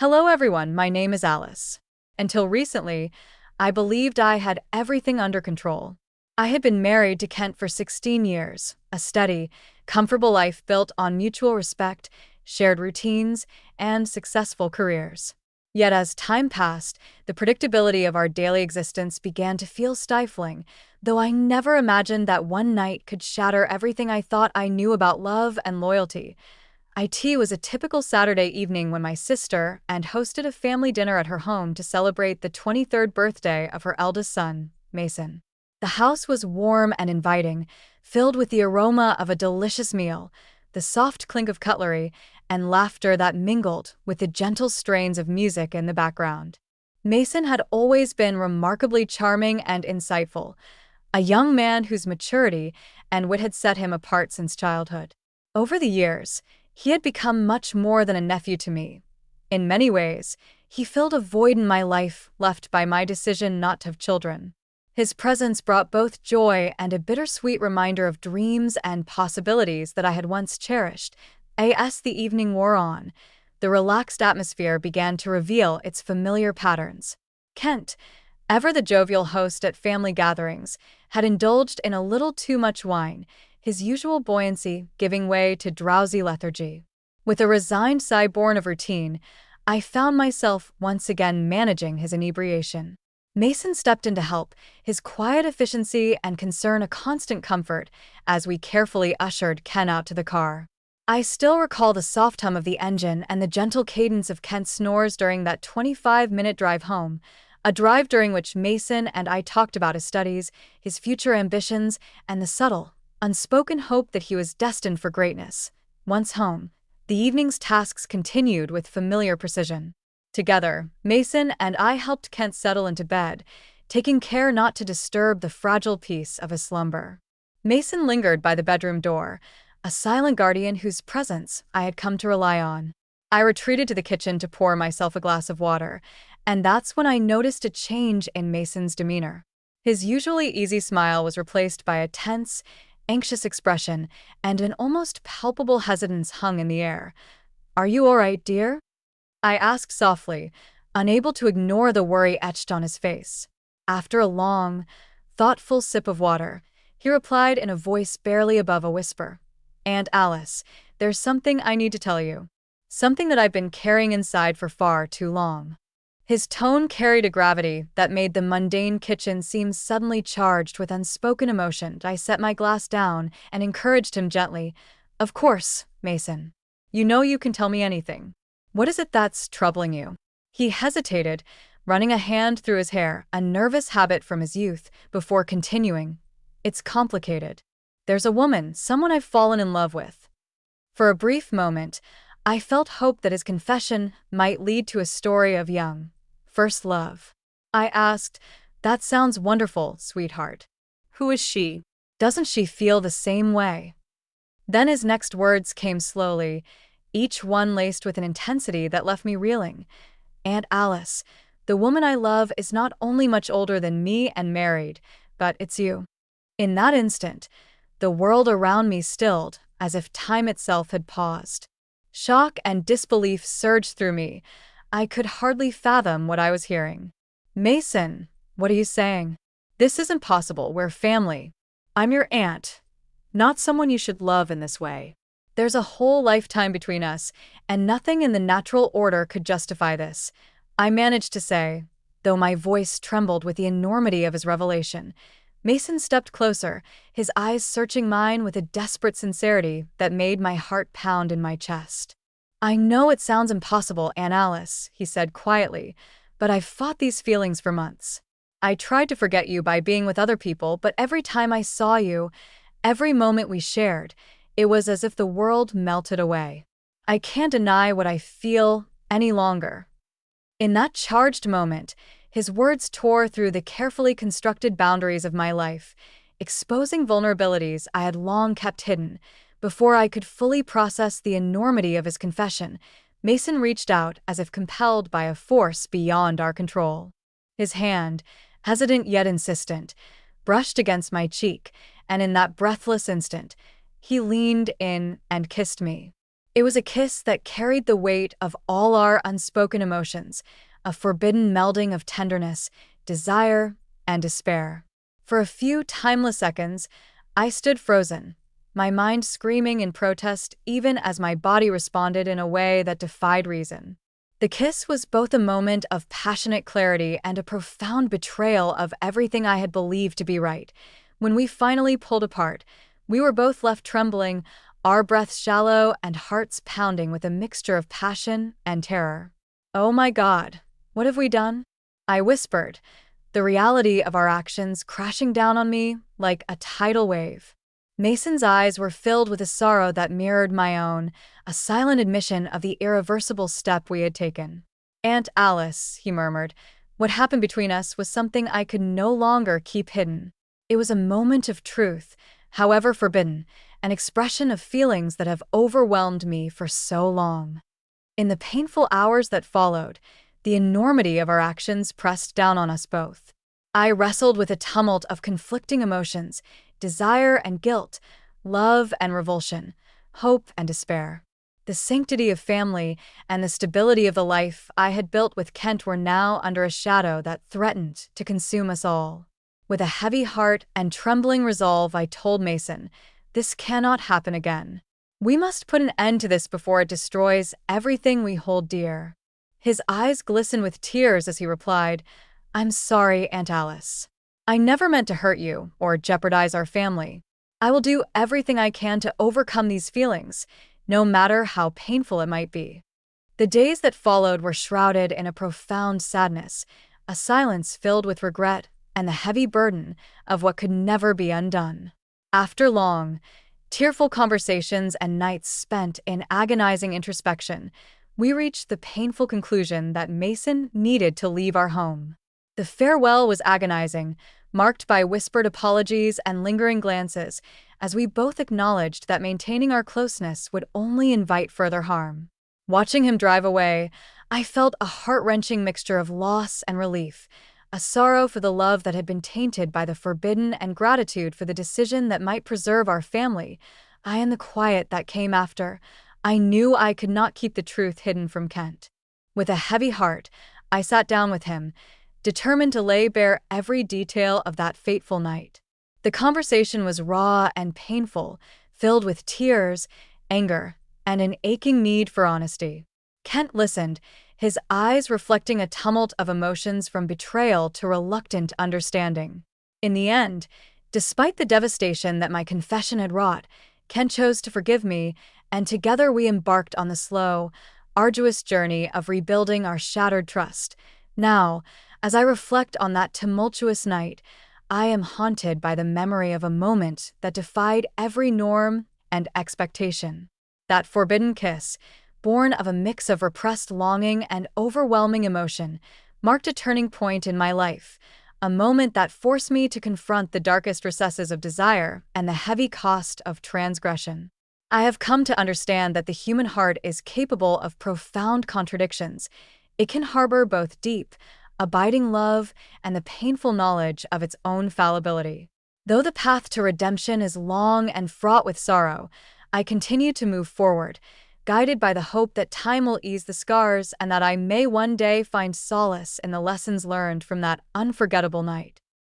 Hello everyone, my name is Alice. Until recently, I believed I had everything under control. I had been married to Kent for 16 years, a steady, comfortable life built on mutual respect, shared routines, and successful careers. Yet as time passed, the predictability of our daily existence began to feel stifling, though I never imagined that one night could shatter everything I thought I knew about love and loyalty. It was a typical Saturday evening when my sister and hosted a family dinner at her home to celebrate the 23rd birthday of her eldest son, Mason. The house was warm and inviting, filled with the aroma of a delicious meal, the soft clink of cutlery, and laughter that mingled with the gentle strains of music in the background. Mason had always been remarkably charming and insightful, a young man whose maturity and wit had set him apart since childhood. Over the years, he had become much more than a nephew to me. In many ways, he filled a void in my life left by my decision not to have children. His presence brought both joy and a bittersweet reminder of dreams and possibilities that I had once cherished. As the evening wore on, the relaxed atmosphere began to reveal its familiar patterns. Kent, ever the jovial host at family gatherings, had indulged in a little too much wine, his usual buoyancy giving way to drowsy lethargy. With a resigned sigh born of routine, I found myself once again managing his inebriation. Mason stepped in to help, his quiet efficiency and concern a constant comfort as we carefully ushered Ken out to the car. I still recall the soft hum of the engine and the gentle cadence of Kent's snores during that 25-minute drive home, a drive during which Mason and I talked about his studies, his future ambitions, and the subtle, unspoken hope that he was destined for greatness. Once home, the evening's tasks continued with familiar precision. Together, Mason and I helped Kent settle into bed, taking care not to disturb the fragile peace of his slumber. Mason lingered by the bedroom door, a silent guardian whose presence I had come to rely on. I retreated to the kitchen to pour myself a glass of water, and that's when I noticed a change in Mason's demeanor. His usually easy smile was replaced by a tense, anxious expression, and an almost palpable hesitance hung in the air. "Are you all right, dear?" I asked softly, unable to ignore the worry etched on his face. After a long, thoughtful sip of water, he replied in a voice barely above a whisper, "Aunt Alice, there's something I need to tell you. Something that I've been carrying inside for far too long." His tone carried a gravity that made the mundane kitchen seem suddenly charged with unspoken emotion. I set my glass down and encouraged him gently. "Of course, Mason. You know you can tell me anything. What is it that's troubling you?" He hesitated, running a hand through his hair, a nervous habit from his youth, before continuing. "It's complicated. There's a woman, someone I've fallen in love with." For a brief moment, I felt hope that his confession might lead to a story of young, first love. I asked, "That sounds wonderful, sweetheart. Who is she? Doesn't she feel the same way?" Then his next words came slowly, each one laced with an intensity that left me reeling. "Aunt Alice, the woman I love is not only much older than me and married, but it's you." In that instant, the world around me stilled, as if time itself had paused. Shock and disbelief surged through me. I could hardly fathom what I was hearing. "Mason, what are you saying? This isn't possible. We're family. I'm your aunt, not someone you should love in this way. There's a whole lifetime between us, and nothing in the natural order could justify this," I managed to say, though my voice trembled with the enormity of his revelation. Mason stepped closer, his eyes searching mine with a desperate sincerity that made my heart pound in my chest. "I know it sounds impossible, Aunt Alice," he said quietly, "but I've fought these feelings for months. I tried to forget you by being with other people, but every time I saw you, every moment we shared, it was as if the world melted away. I can't deny what I feel any longer." In that charged moment, his words tore through the carefully constructed boundaries of my life, exposing vulnerabilities I had long kept hidden. Before I could fully process the enormity of his confession, Mason reached out as if compelled by a force beyond our control. His hand, hesitant yet insistent, brushed against my cheek, and in that breathless instant, he leaned in and kissed me. It was a kiss that carried the weight of all our unspoken emotions, a forbidden melding of tenderness, desire, and despair. For a few timeless seconds, I stood frozen, my mind screaming in protest even as my body responded in a way that defied reason. The kiss was both a moment of passionate clarity and a profound betrayal of everything I had believed to be right. When we finally pulled apart, we were both left trembling, our breaths shallow and hearts pounding with a mixture of passion and terror. "Oh my God, what have we done?" I whispered, the reality of our actions crashing down on me like a tidal wave. Mason's eyes were filled with a sorrow that mirrored my own, a silent admission of the irreversible step we had taken. "Aunt Alice," he murmured, "what happened between us was something I could no longer keep hidden. It was a moment of truth, however forbidden, an expression of feelings that have overwhelmed me for so long." In the painful hours that followed, the enormity of our actions pressed down on us both. I wrestled with a tumult of conflicting emotions, desire and guilt, love and revulsion, hope and despair. The sanctity of family and the stability of the life I had built with Kent were now under a shadow that threatened to consume us all. With a heavy heart and trembling resolve, I told Mason, "This cannot happen again. We must put an end to this before it destroys everything we hold dear." His eyes glistened with tears as he replied, "I'm sorry, Aunt Alice. I never meant to hurt you or jeopardize our family. I will do everything I can to overcome these feelings, no matter how painful it might be." The days that followed were shrouded in a profound sadness, a silence filled with regret and the heavy burden of what could never be undone. After long, tearful conversations and nights spent in agonizing introspection, we reached the painful conclusion that Mason needed to leave our home. The farewell was agonizing, marked by whispered apologies and lingering glances, as we both acknowledged that maintaining our closeness would only invite further harm. Watching him drive away, I felt a heart-wrenching mixture of loss and relief, a sorrow for the love that had been tainted by the forbidden and gratitude for the decision that might preserve our family. In the quiet that came after, I knew I could not keep the truth hidden from Kent. With a heavy heart, I sat down with him, determined to lay bare every detail of that fateful night. The conversation was raw and painful, filled with tears, anger, and an aching need for honesty. Kent listened, his eyes reflecting a tumult of emotions from betrayal to reluctant understanding. In the end, despite the devastation that my confession had wrought, Kent chose to forgive me, and together we embarked on the slow, arduous journey of rebuilding our shattered trust. Now, as I reflect on that tumultuous night, I am haunted by the memory of a moment that defied every norm and expectation. That forbidden kiss, born of a mix of repressed longing and overwhelming emotion, marked a turning point in my life, a moment that forced me to confront the darkest recesses of desire and the heavy cost of transgression. I have come to understand that the human heart is capable of profound contradictions. It can harbor both deep, abiding love and the painful knowledge of its own fallibility. Though the path to redemption is long and fraught with sorrow, I continue to move forward, guided by the hope that time will ease the scars and that I may one day find solace in the lessons learned from that unforgettable night.